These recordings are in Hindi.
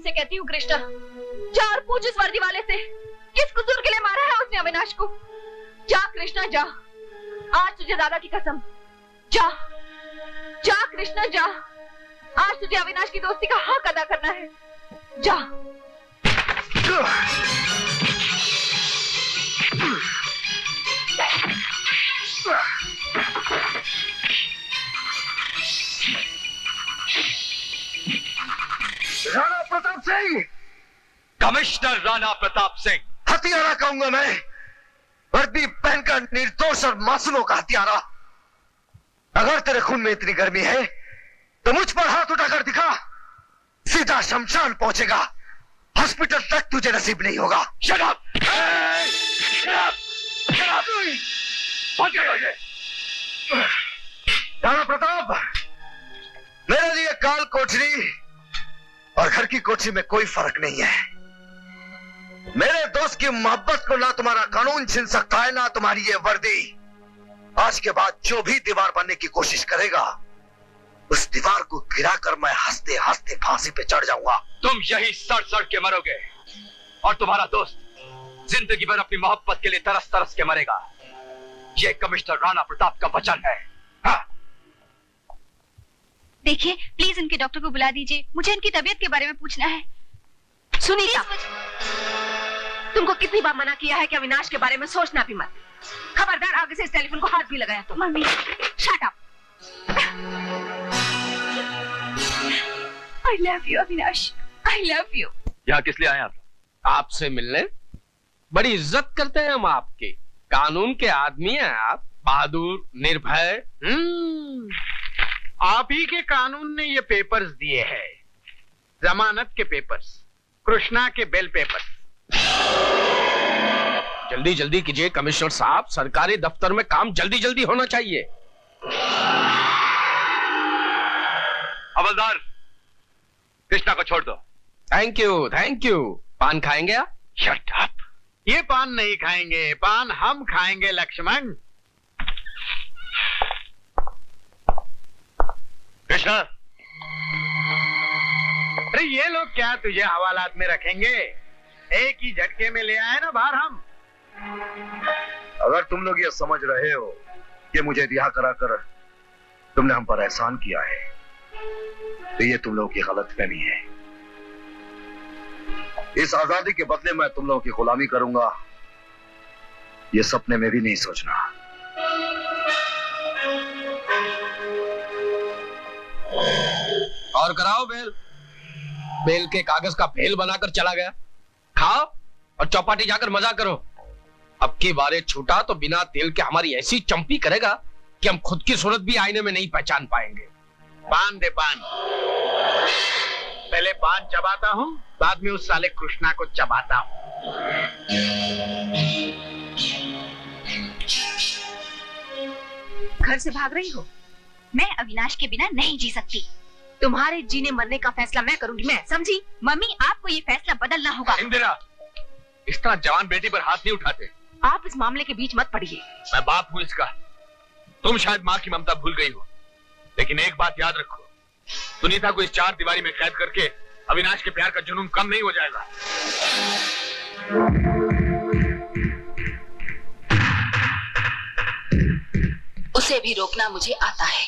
से कहती हूँ कृष्णा, जा और पूछ उस वर्दी वाले से किस कसूर के लिए मारा है उसने अविनाश को। जा कृष्णा जा, आज तुझे दादा की कसम, जा जा कृष्णा जा, आज तुझे अविनाश की दोस्ती का हक अदा करना है। जा। राणा प्रताप सिंह, कमिश्नर राणा प्रताप सिंह। हत्यारा कहूंगा मैं, वर्दी पहनकर निर्दोष और मासूमों का हत्यारा। अगर तेरे खून में इतनी गर्मी है तो मुझ पर हाथ उठाकर दिखा, सीधा शमशान पहुंचेगा, हॉस्पिटल तक तुझे नसीब नहीं होगा। Shut up! Shut up! Shut up! पहुंच गए। राणा प्रताप, मेरे लिए काल कोठरी और घर की कोठरी में कोई फर्क नहीं है। मेरे दोस्त की मोहब्बत को ना तुम्हारा कानून छीन सकता है, ना तुम्हारी ये वर्दी। आज के बाद जो भी दीवार बनने की कोशिश करेगा, उस दीवार को गिराकर मैं हंसते हंसते फांसी पे चढ़ जाऊंगा। तुम यही सड़ सड़ के मरोगे और तुम्हारा दोस्त जिंदगी भर अपनी मोहब्बत के लिए तरस तरस के मरेगा। ये कमिश्नर राणा प्रताप का वचन है। हाँ। देखिए, प्लीज इनके डॉक्टर को बुला दीजिए, मुझे इनकी तबीयत के बारे में पूछना है। सुनीता, तुमको कितनी बार मना किया है कि अविनाश के बारे में सोचना भी मत। खबरदार आगे से इस टेलीफोन को हाथ भी लगाया तो। Mummy, shut up. I love you, Avinash. I love you। यहाँ किस लिए आए आप? आपसे मिलने। बड़ी इज्जत करते हैं हम आपकी। कानून के आदमी हैं आप, बहादुर, निर्भय। आप ही के कानून ने ये पेपर्स दिए हैं, जमानत के पेपर्स, कृष्णा के बेल पेपर्स। जल्दी जल्दी कीजिए कमिश्नर साहब, सरकारी दफ्तर में काम जल्दी जल्दी होना चाहिए। हवलदार, कृष्णा को छोड़ दो। Thank you, thank you. पान खाएंगे आप? Shut up. ये पान नहीं खाएंगे, पान हम खाएंगे लक्ष्मण। कृष्णा, अरे ये लोग क्या तुझे हवालात में रखेंगे? एक ही झटके में ले आए ना बाहर हम। अगर तुम लोग ये समझ रहे हो कि मुझे रिहा कराकर तुमने हम पर एहसान किया है, तो ये तुम लोगों की गलतफहमी है। इस आजादी के बदले मैं तुम लोगों की गुलामी करूंगा, ये सपने में भी नहीं सोचना। और कराओ बेल। बेल के कागज का फेल बनाकर चला गया। खाओ और चौपाटी जाकर मजा करो। अब की बारे छूटा तो बिना तेल के हमारी ऐसी चंपी करेगा कि हम खुद की सूरत भी आईने में नहीं पहचान पाएंगे। पान दे पान। पहले पान चबाता हूँ, बाद में उस साले कृष्णा को चबाता हूँ। घर से भाग रही हो? मैं अविनाश के बिना नहीं जी सकती। तुम्हारे जीने मरने का फैसला मैं करूंगी, मैं, समझी? मम्मी, आपको ये फैसला बदलना होगा। इंदिरा, इस तरह जवान बेटी पर हाथ नहीं उठाते। आप इस मामले के बीच मत पड़िए। मैं बाप हूँ इसका। तुम शायद माँ की ममता भूल गई हो, लेकिन एक बात याद रखो, सुनीता को इस चार दीवारी में कैद करके अविनाश के प्यार का जुनून कम नहीं हो जाएगा। उसे भी रोकना मुझे आता है।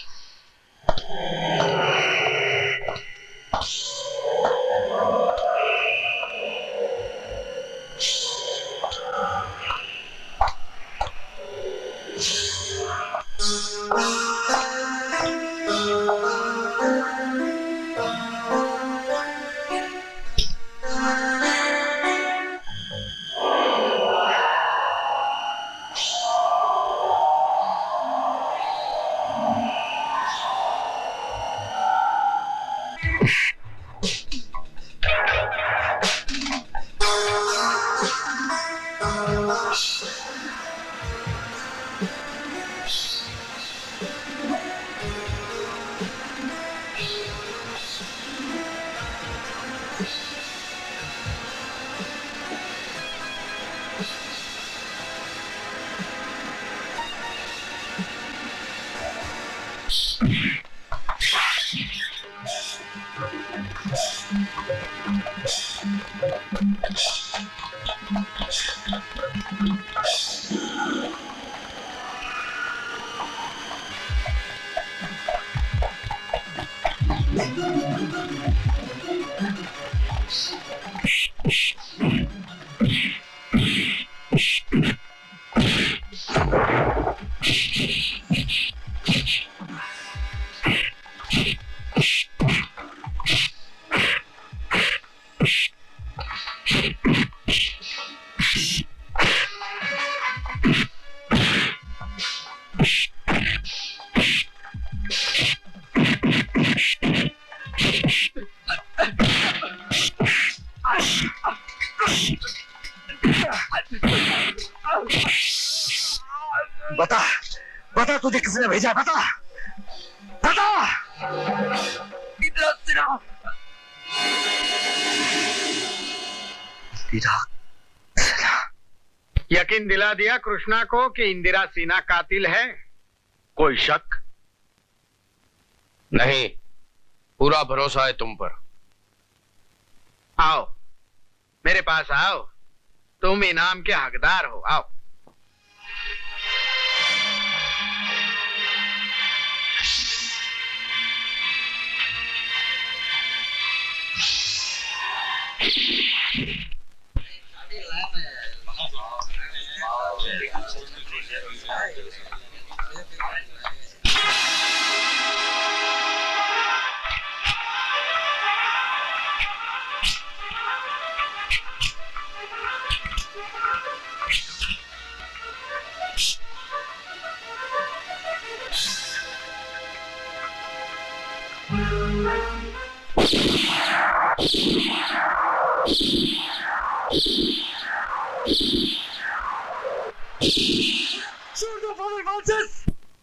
बता बता तुझे किसने भेजा, बता बता। यकीन दिला दिया कृष्णा को कि इंदिरा सिन्हा कातिल है। कोई शक नहीं, पूरा भरोसा है तुम पर। आओ मेरे पास आओ, तुम इनाम के हकदार हो, आओ।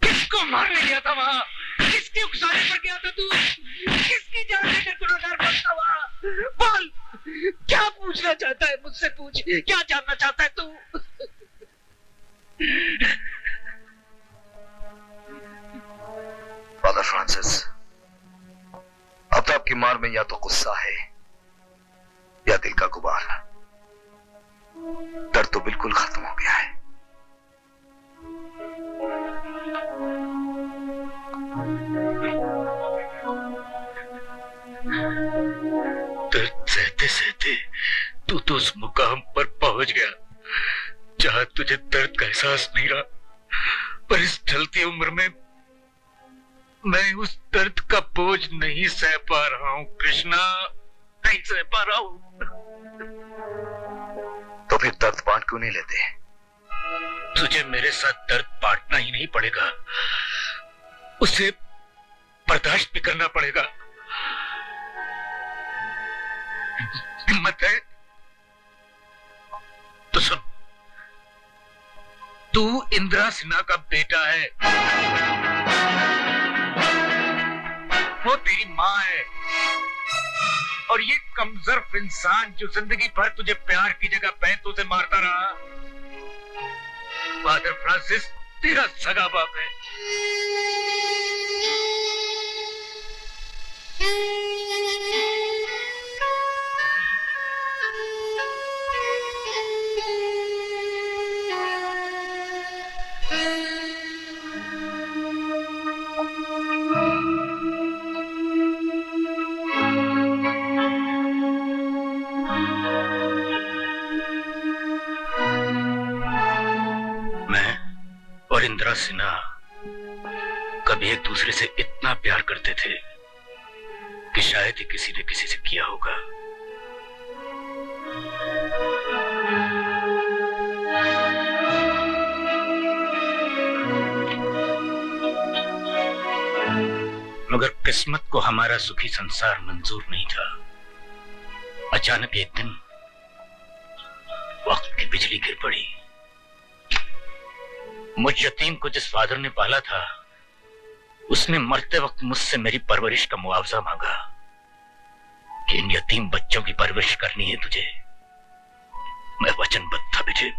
किसको मारने गया था वहां? किसके उकसाने पर गया था तू? किसकी जान लेकर गुनहगार बनता हुआ? बोल, क्या पूछना चाहता है मुझसे? पूछ, क्या जानना चाहता है तू? फादर फ्रांसिस, अब तो आपकी मार में या तो गुस्सा है या दिल का गुबार। दर्द तो बिल्कुल खत्म हो गया है। दर्द सहते सहते तू तो उस मुकाम पर पहुंच गया जहां तुझे दर्द का एहसास नहीं रहा, पर इस ढलती उम्र में मैं उस दर्द का बोझ नहीं सह पा रहा हूं कृष्णा, नहीं सह पा रहा हूं। तो फिर दर्द बांट क्यों नहीं लेते? तुझे मेरे साथ दर्द बांटना ही नहीं पड़ेगा, उसे बर्दाश्त भी करना पड़ेगा। हिम्मत है तो सुन, तू इंदिरा सिन्हा का बेटा है, वो तेरी माँ है, और ये कमजोर इंसान जो जिंदगी भर तुझे प्यार की जगह पैंतों से मारता रहा, फादर फ्रांसिस तेरा सगा बाप है। और इंदिरा सिन्हा कभी एक दूसरे से इतना प्यार करते थे कि शायद ही किसी ने किसी से किया होगा। मगर किस्मत को हमारा सुखी संसार मंजूर नहीं था। अचानक एक दिन वक्त की बिजली गिर पड़ी। मुझ यतीम को जिस फादर ने पाला था, उसने मरते वक्त मुझसे मेरी परवरिश का मुआवजा मांगा कि इन यतीम बच्चों की परवरिश करनी है तुझे। मैं वचनबद्ध था विजय।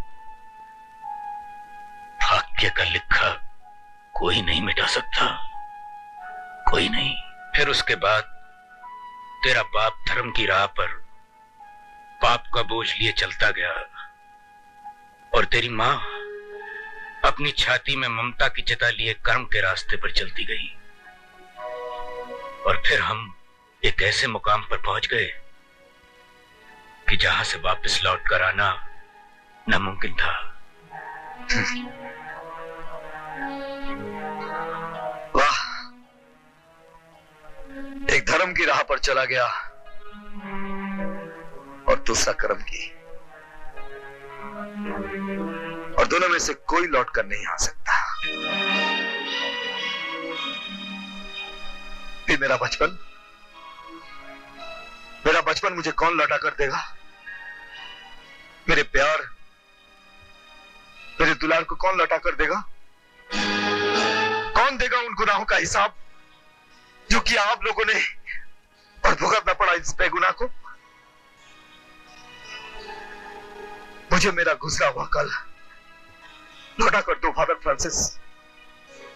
भाग्य का लिखा कोई नहीं मिटा सकता, कोई नहीं। फिर उसके बाद तेरा बाप धर्म की राह पर पाप का बोझ लिए चलता गया और तेरी माँ अपनी छाती में ममता की चिता लिए कर्म के रास्ते पर चलती गई और फिर हम एक ऐसे मुकाम पर पहुंच गए कि जहां से वापस लौट कर आना नामुमकिन था। वाह, एक धर्म की राह पर चला गया और दूसरा कर्म की, और दोनों में से कोई लौट कर नहीं आ सकता। फिर मेरा बचपन मुझे कौन लौटा कर देगा? मेरे प्यार, मेरे दुलार को कौन लौटा कर देगा? कौन देगा उन गुनाहों का हिसाब जो किया आप लोगों ने और भुगतना पड़ा इस बेगुनाह को? मुझे मेरा गुजरा हुआ कल लौटा कर दो फादर फ्रांसिस,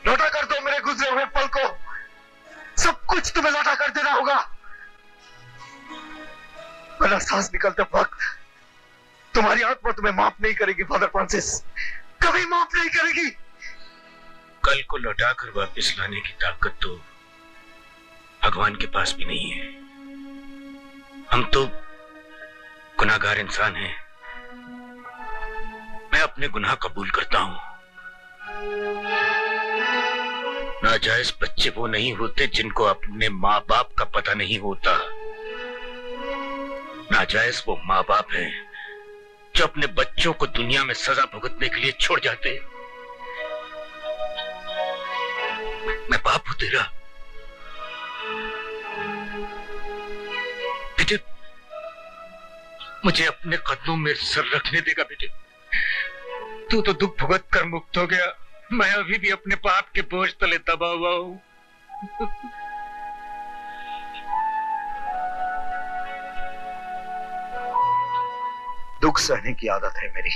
लौटा कर दो मेरे गुजरे हुए पल को। सब कुछ तुम्हें लौटा कर देना होगा, वरना सांस निकलते वक्त तुम्हारी आत्मा तुम्हें माफ नहीं करेगी फादर फ्रांसिस, कभी माफ नहीं करेगी। कल को लौटा कर वापस लाने की ताकत तो भगवान के पास भी नहीं है। हम तो गुनाहगार इंसान हैं। मैं अपने गुनाह कबूल करता हूं। नाजायज बच्चे वो नहीं होते जिनको अपने माँ बाप का पता नहीं होता। नाजायज वो माँ बाप हैं जो अपने बच्चों को दुनिया में सजा भुगतने के लिए छोड़ जाते। मैं बाप हूं तेरा। बेटे, मुझे अपने कदमों में सर रखने देगा बेटे। तू तो दुख भुगत कर मुक्त हो गया, मैं अभी भी अपने पाप के बोझ तले दबा हुआ हूं। दुख सहने की आदत है मेरी।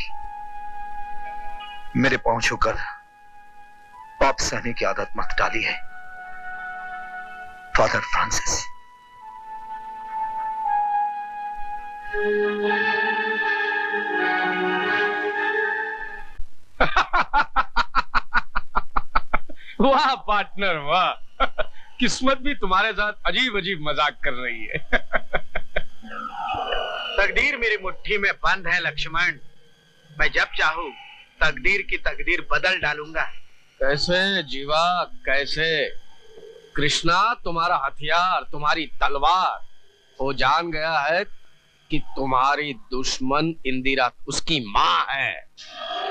मेरे पांव छूकर पाप सहने की आदत मत डाली है फादर फ्रांसिस। वाह पार्टनर वाह, किस्मत भी तुम्हारे साथ अजीब अजीब मजाक कर रही है। तकदीर मेरी मुट्ठी में बंद है लक्ष्मण, मैं जब चाहूं तकदीर की तकदीर बदल डालूंगा। कैसे जीवा, कैसे? कृष्णा तुम्हारा हथियार, तुम्हारी तलवार, वो जान गया है कि तुम्हारी दुश्मन इंदिरा उसकी माँ है।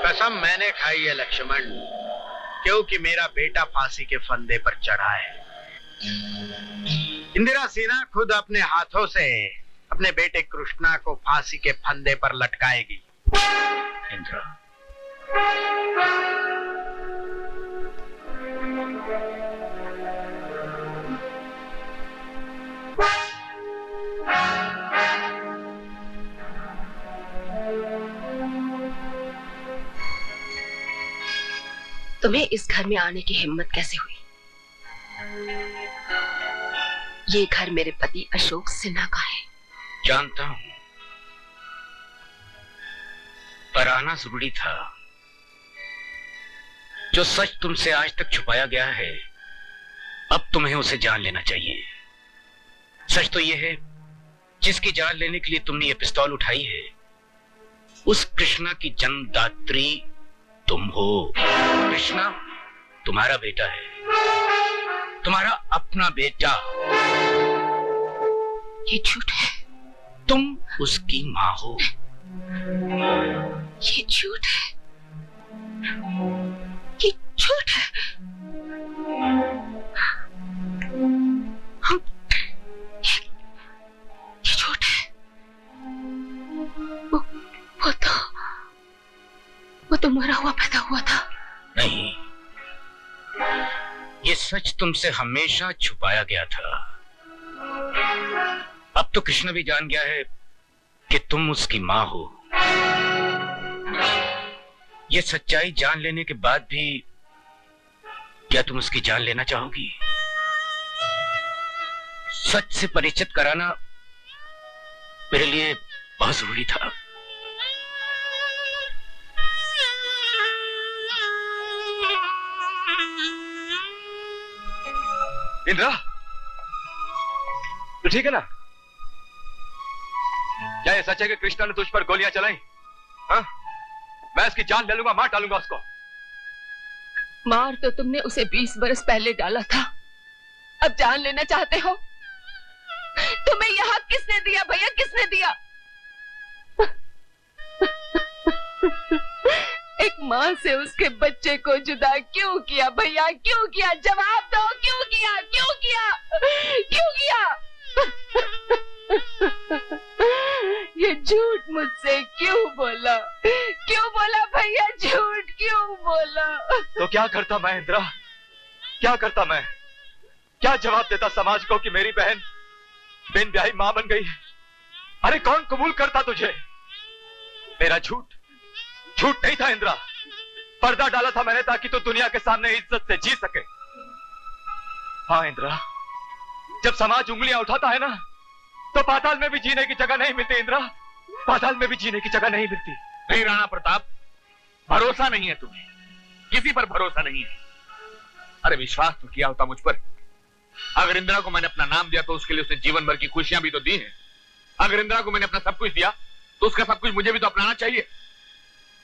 कसम मैंने खाई है लक्ष्मण, क्योंकि मेरा बेटा फांसी के फंदे पर चढ़ा है। इंदिरा सिन्हा खुद अपने हाथों से अपने बेटे कृष्णा को फांसी के फंदे पर लटकाएगी। इंदिरा, तुम्हें इस घर में आने की हिम्मत कैसे हुई? ये घर मेरे पति अशोक सिन्हा का है। जानता हूं, पर आना जरूरी था। जो सच तुमसे आज तक छुपाया गया है, अब तुम्हें उसे जान लेना चाहिए। सच तो यह है, जिसकी जान लेने के लिए तुमने ये पिस्तौल उठाई है, उस कृष्णा की जन्मदात्री तुम हो। कृष्णा तुम्हारा बेटा है, तुम्हारा अपना बेटा। ये झूठ है। तुम उसकी माँ हो। ये झूठ है, ये झूठ है। ये झूठ है। वो तो मरा हुआ पैदा हुआ था। नहीं, ये सच तुमसे हमेशा छुपाया गया था। अब तो कृष्ण भी जान गया है कि तुम उसकी माँ हो। ये सच्चाई जान लेने के बाद भी क्या तुम उसकी जान लेना चाहोगी? सच से परिचित कराना मेरे लिए मासूम ही था। इंद्रा, तू ठीक है ना? क्या ये सच है कि कृष्णा ने तुझ पर गोलियां चलाई? हाँ? मैं इसकी जान ले लूंगा, मार डालूंगा उसको। मार तो तुमने उसे 20 बरस पहले डाला था, अब जान लेना चाहते हो? तुम्हें यह हक किसने दिया भैया, किसने दिया? एक माँ से उसके बच्चे को जुदा क्यों किया भैया, क्यों किया? जवाब दो, क्यों किया, क्यों किया, क्यों किया? ये झूठ मुझसे क्यों बोला, क्यों बोला भैया, झूठ क्यों बोला? तो क्या करता मैं इंद्रा, क्या करता मैं? क्या जवाब देता समाज को कि मेरी बहन बिन ब्याही मां बन गई? अरे कौन कबूल करता तुझे? मेरा झूठ झूठ नहीं था इंद्रा, पर्दा डाला था मैंने ताकि तू दुनिया के सामने इज्जत से जी सके। हाँ इंद्रा, जब समाज उंगलियां उठाता है ना, तो पाताल में भी जीने की जगह नहीं मिलती इंद्रा, पाताल में भी जीने की जगह नहीं मिलती। नहीं राणा प्रताप, भरोसा नहीं है तुम्हें, किसी पर भरोसा नहीं है। अरे विश्वास तो किया होता मुझ पर। अगर इंदिरा को मैंने अपना नाम दिया तो उसके लिए उसने जीवन भर की खुशियां भी तो दी हैं। अगर इंदिरा को मैंने अपना सब कुछ दिया तो उसका सब कुछ मुझे भी तो अपनाना चाहिए।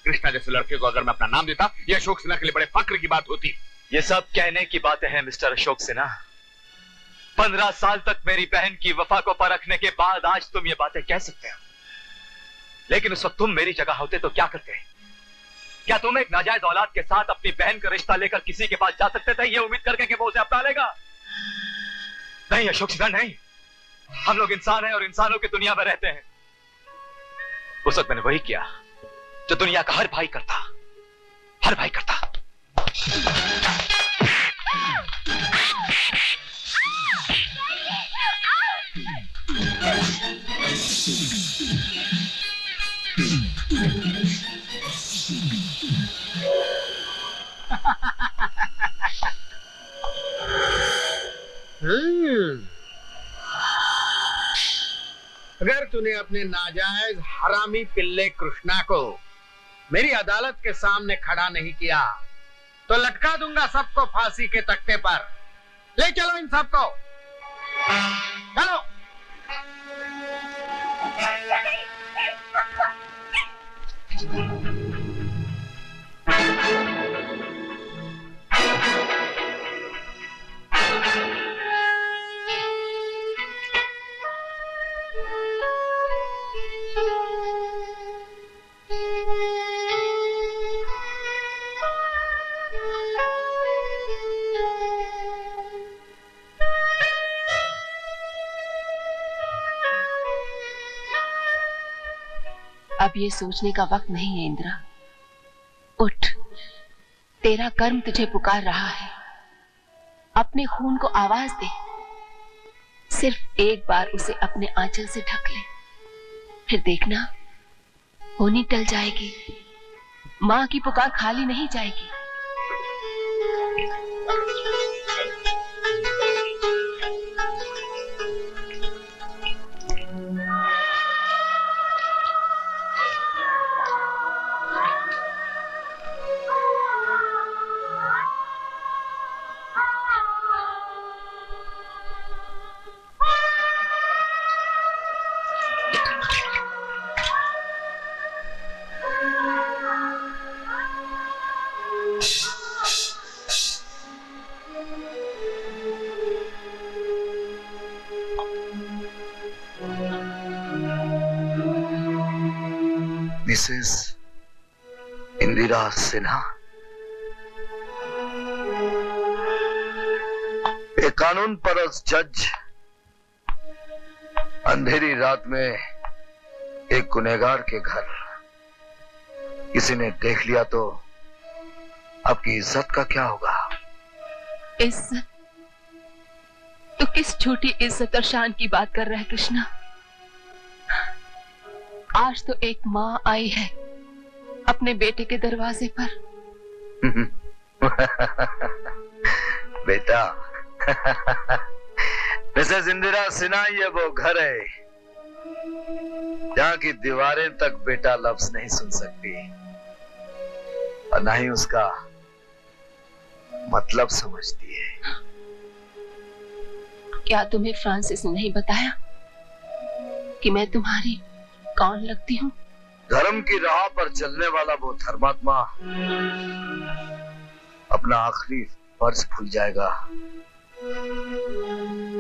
कृष्णा जैसे लड़के को अगर मैं अपना नाम देता, यह अशोक सिन्हा के लिए बड़े फक्र की बात होती। ये सब कहने की बातें हैं मिस्टर अशोक सिन्हा। 15 साल तक मेरी बहन की वफा को परखने के बाद आज तुम ये बातें कह सकते हो, लेकिन उस वक्त तुम मेरी जगह होते तो क्या करते? क्या तुम एक नाजायज औलाद के साथ अपनी बहन का रिश्ता लेकर किसी के पास जा सकते थे ये उम्मीद करके कि वो उसे अपना लेगा? नहीं अशोक सिन्हा, नहीं। हम लोग इंसान हैं और इंसानों की दुनिया में रहते हैं। उस वक्त मैंने वही किया जो दुनिया का हर भाई करता, हर भाई करता। अगर तूने अपने नाजायज हरामी पिल्ले कृष्णा को मेरी अदालत के सामने खड़ा नहीं किया तो लटका दूंगा सबको फांसी के तख्ते पर। ले चलो इन सबको, चलो। अब ये सोचने का वक्त नहीं है इंदिरा, उठ, तेरा कर्म तुझे पुकार रहा है। अपने खून को आवाज दे, सिर्फ एक बार उसे अपने आंचल से ढक ले, फिर देखना होनी टल जाएगी, मां की पुकार खाली नहीं जाएगी। मिसेस इंदिरा सिन्हा, एक कानून परस्त जज अंधेरी रात में एक गुनहगार के घर किसी ने देख लिया तो आपकी इज्जत का क्या होगा? इज्जत? तो किस झूठी इज्जत और शान की बात कर रहा है कृष्णा? आज तो एक माँ आई है अपने बेटे के दरवाजे पर। बेटा, मिसेस इंदिरा सिन्हा, ये वो घर है जहां की दीवारें तक बेटा लफ्ज नहीं सुन सकती और ना ही उसका मतलब समझती है। क्या तुम्हें फ्रांसिस ने नहीं बताया कि मैं तुम्हारी कौन लगती हूँ? धर्म की राह पर चलने वाला वो धर्मात्मा अपना आखिरी फर्ज भूल जाएगा,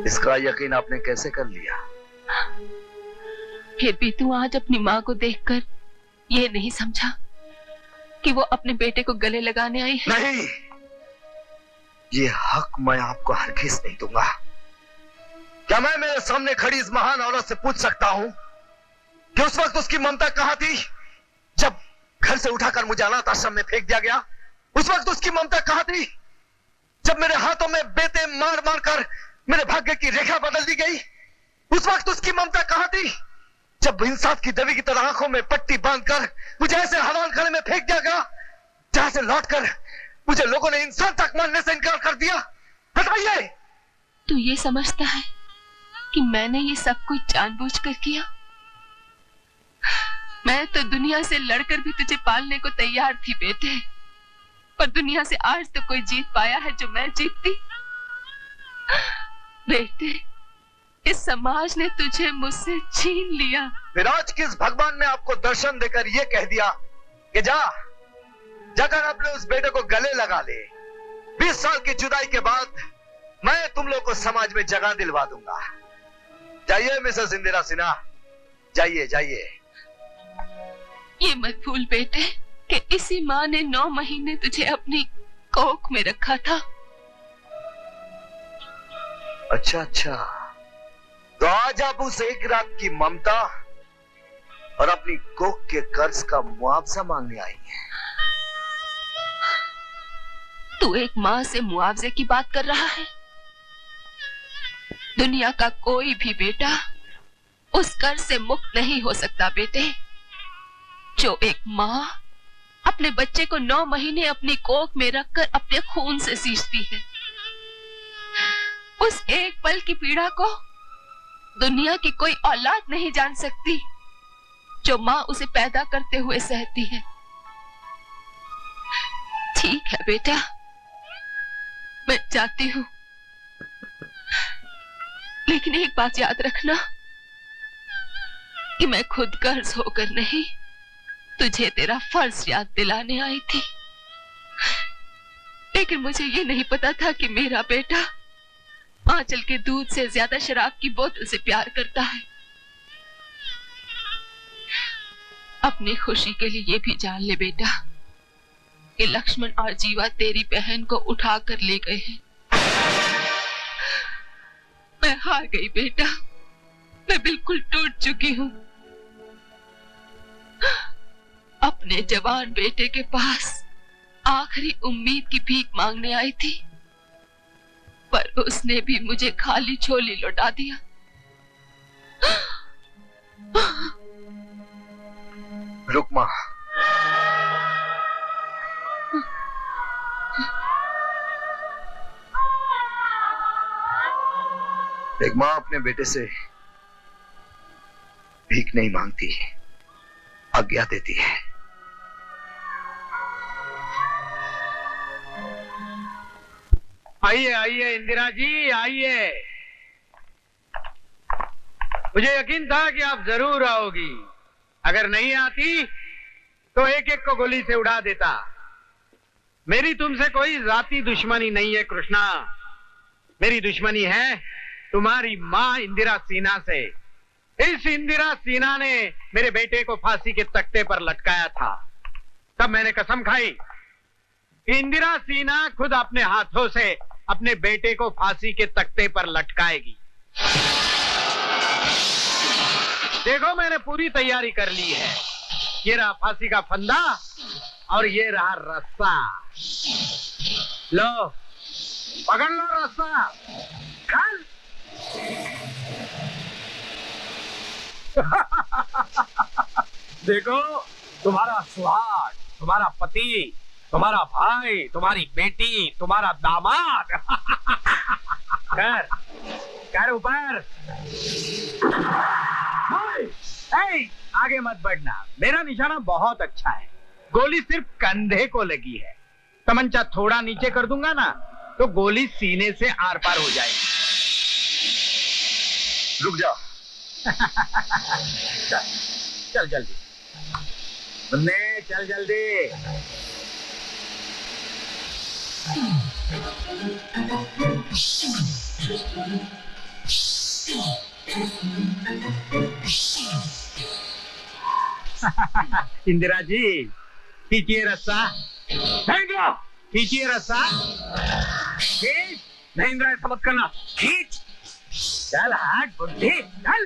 इसका यकीन आपने कैसे कर लिया? फिर भी तू आज अपनी माँ को देखकर ये नहीं समझा कि वो अपने बेटे को गले लगाने आई है? नहीं, ये हक मैं आपको हरगिज़ नहीं दूंगा। क्या मैं मेरे सामने खड़ी इस महान औरत से पूछ सकता हूं कि उस वक्त उसकी ममता कहां थी जब घर से उठाकर मुझे अनाथ आश्रम में फेंक दिया गया? उस वक्त उसकी ममता कहां थी जब मेरे हाथों में बेटे मार मार कर मेरे भाग्य की रेखा बदल दी गई? उस वक्त उसकी ममता कहां थी जब इंसाफ की देवी की तरह आंखों में पट्टी बांधकर मुझे ऐसे हवान खाने में फेंक दिया गया जहां से लौटकर मुझे लोगों ने इंसान तक मानने से इनकार कर दिया? बताइए। तू ये समझता है कि मैंने ये सब कुछ जानबूझकर किया? मैं तो दुनिया से लड़कर भी तुझे पालने को तैयार थी बेटे, पर दुनिया से आज तो कोई जीत पाया है जो मैं जीतती। बेटे, इस समाज ने तुझे मुझसे छीन लिया। फिर आज किस भगवान ने आपको दर्शन देकर यह कह दिया कि जाकर अपने उस बेटे को गले लगा ले? 20 साल की जुदाई के बाद मैं तुम लोग को समाज में जगह दिलवा दूंगा। जाइए मिसेस इंदिरा सिन्हा, जाइए जाइए। ये मत भूल बेटे कि इसी माँ ने 9 महीने तुझे अपनी कोख में रखा था। अच्छा, तो आज आप उस एक रात की ममता और अपनी कोख के कर्ज का मुआवजा मांगने आई हैं। तू एक माँ से मुआवजे की बात कर रहा है? दुनिया का कोई भी बेटा उस कर्ज से मुक्त नहीं हो सकता बेटे। जो एक माँ अपने बच्चे को 9 महीने अपनी कोख में रखकर अपने खून से सींचती है, उस एक पल की पीड़ा को दुनिया की कोई औलाद नहीं जान सकती जो माँ उसे पैदा करते हुए सहती है। ठीक है बेटा, मैं जाती हूँ, लेकिन एक बात याद रखना कि मैं खुद कर्ज होकर नहीं, तुझे तेरा फर्ज याद दिलाने आई थी। लेकिन मुझे ये नहीं पता था कि मेरा बेटा आंचल के दूध से ज्यादा शराब की बोतल से प्यार करता है। अपनी खुशी के लिए ये भी जान ले बेटा कि लक्ष्मण और जीवा तेरी बहन को उठा कर ले गए हैं। मैं हार गई बेटा, मैं बिल्कुल टूट चुकी हूँ। अपने जवान बेटे के पास आखिरी उम्मीद की भीख मांगने आई थी, पर उसने भी मुझे खाली झोली लौटा दिया। रुकमा, एक माँ अपने बेटे से भीख नहीं मांगती, आज्ञा देती है। आइए आइए इंदिरा जी, आइए। मुझे यकीन था कि आप जरूर आओगी। अगर नहीं आती तो एक एक को गोली से उड़ा देता। मेरी तुमसे कोई जाती दुश्मनी नहीं है कृष्णा, मेरी दुश्मनी है तुम्हारी माँ इंदिरा सिन्हा से। इस इंदिरा सिन्हा ने मेरे बेटे को फांसी के तख्ते पर लटकाया था। तब मैंने कसम खाई इंदिरा सिन्हा खुद अपने हाथों से अपने बेटे को फांसी के तख्ते पर लटकाएगी। देखो मैंने पूरी तैयारी कर ली है। ये रहा फांसी का फंदा और ये रहा रस्सा। लो पकड़ लो रस्सा, चल। देखो तुम्हारा सुहाग, तुम्हारा पति, तुम्हारा भाई, तुम्हारी बेटी, तुम्हारा दामाद। कर ऊपर। आगे मत बढ़ना, मेरा निशाना बहुत अच्छा है। गोली सिर्फ कंधे को लगी है। तमंचा थोड़ा नीचे कर दूंगा ना तो गोली सीने से आर पार हो जाएगी। रुक जा। चल जल्दी मुन्ने, चल जल्दी। इंदिरा जी खींचिए रस्सा, खींचिए रस्सा, खींच। नहीं इंदिरा ऐसा मत करना, खींच। चल हट बुद्धि, चल।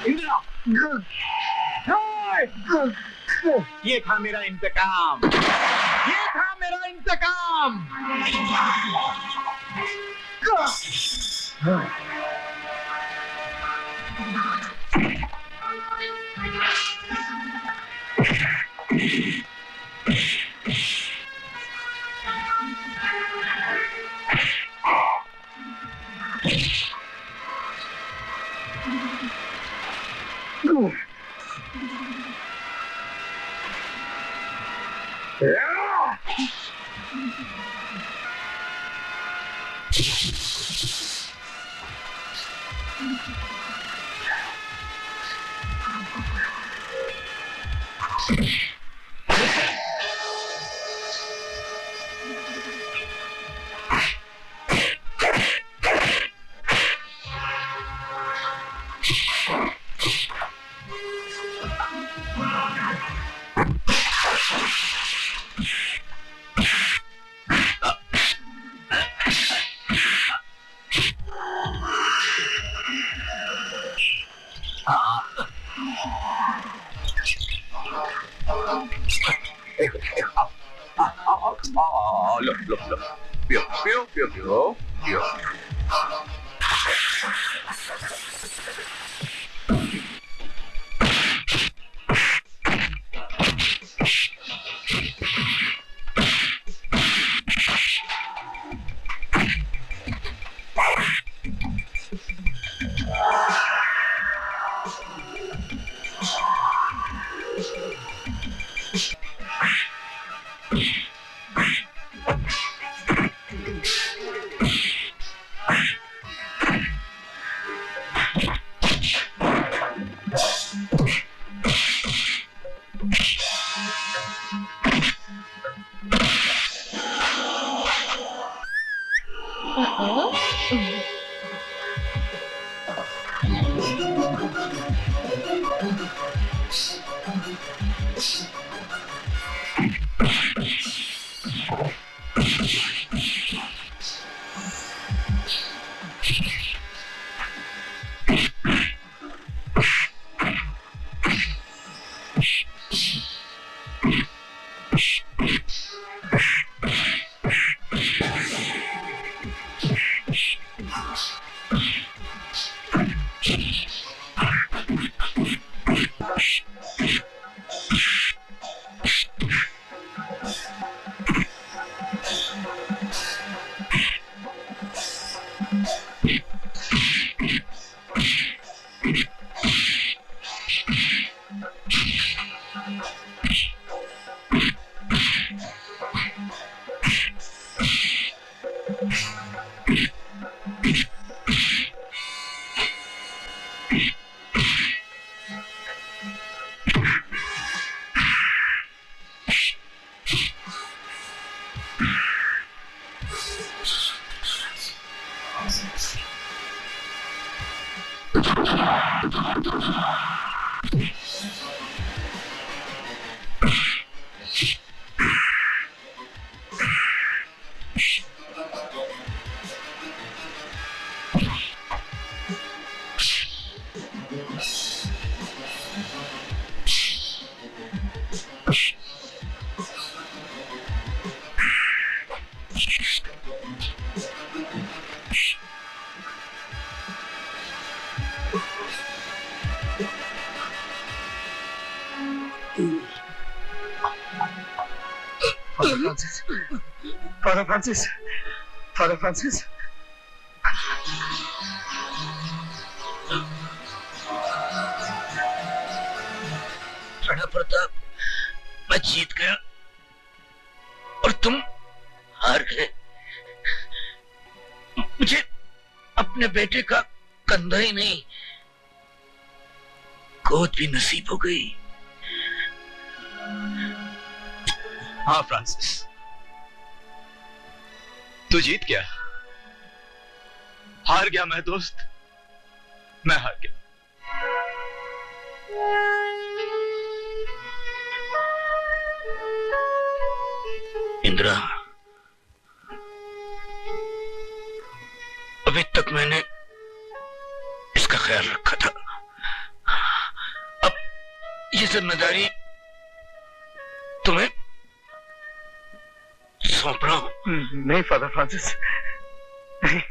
इंदिरा, ये था मेरा इंतकाम, ये था मेरा इंतकाम। Father Francis, Father Francis. Rana Pratap, मैं जीत गया और तुम हार गए। मुझे अपने बेटे का कंधा ही नहीं, गोद भी नसीब हो गई। हाँ फ्रांसिस, तू जीत गया। हार गया मैं दोस्त, मैं हार गया। इंदिरा, अभी तक मैंने इसका ख्याल रखा था, अब ये जिम्मेदारी तुम्हें सौंप रहा हूं। नहीं फादर फ्रांसिस, नहीं।